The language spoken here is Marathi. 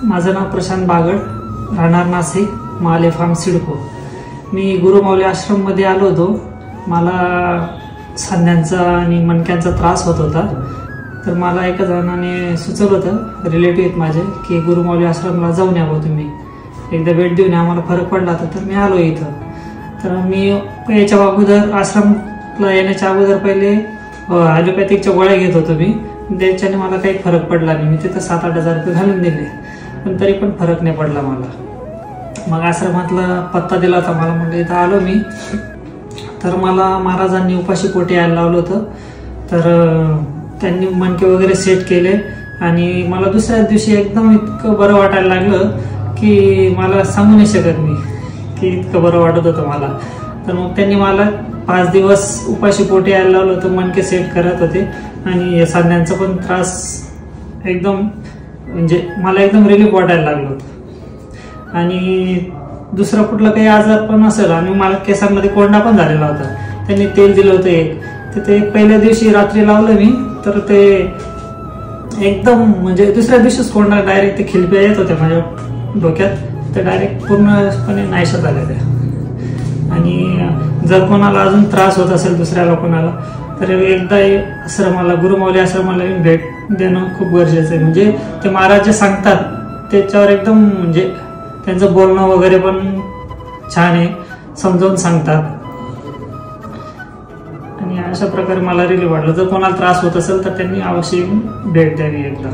माझं नाव प्रशांत बागड, राहणार नाशिक, माले फार्म सिडको। मी गुरुमाऊली आश्रममध्ये आलो होतो। मला सांध्यांचा आणि मणक्यांचा त्रास होत होता, तर मला एका जणाने सुचवलं होतं, रिलेटिव्ह आहेत माझे, की गुरुमाऊली आश्रमला जाऊन यावं तुम्ही, एकदा भेट देऊन आम्हाला फरक पडला होता। तर मी आलो इथं। तर मी याच्या अगोदर आश्रमला येण्याच्या अगोदर पहिले ॲलोपॅथिकच्या गोळ्या घेत होतो मी, त्याच्याने मला काही फरक पडला नाही। मी तिथं 7-8 हजार रुपये घालून दिले, पण तरी पण फरक नाही पडला मला। मग आश्रमातला पत्ता दिला होता मला, म्हणजे इथं आलो मी। तर मला महाराजांनी उपाशी पोटी यायला लावलं होतं, तर त्यांनी मणके वगैरे सेट केले आणि मला दुसऱ्या दिवशी एकदम इतकं बरं वाटायला लागलं की मला सांगू नाही शकत मी की इतकं बरं वाटत होतं मला। तर मग त्यांनी मला 5 दिवस उपाशी पोटी यायला लावलं होतं, मणके सेट करत होते आणि सांध्यांचा पण त्रास एकदम म्हणजे मला एकदम रिलीफ वाटायला लागलं होतं। आणि दुसरा कुठला काही आजार पण असेल, आणि मला केसांमध्ये कोंडा पण झालेला होता, त्यांनी तेल दिलं होतं एक, तर ते पहिल्या दिवशी रात्री लावलं मी, तर ते एकदम म्हणजे दुसऱ्या दिवशीच कोंडा डायरेक्ट ते खिलप्या येत होत्या माझ्या डोक्यात, ते डायरेक्ट पूर्णपणे नाहीशा झाल्या त्या। आणि जर कोणाला अजून त्रास होत असेल दुसऱ्याला कोणाला, तर एकदा आश्रमाला, गुरुमाऊली आश्रमाला येऊन भेट देणं खूप गरजेचं आहे। म्हणजे ते महाराज जे सांगतात त्याच्यावर एकदम म्हणजे त्यांचं बोलणं वगैरे पण छान आहे, समजावून सांगतात, आणि अशा प्रकारे मला रिलीफ वाटलं। जर कोणाला त्रास होत असेल तर त्यांनी अवश्य भेट द्यावी एकदा।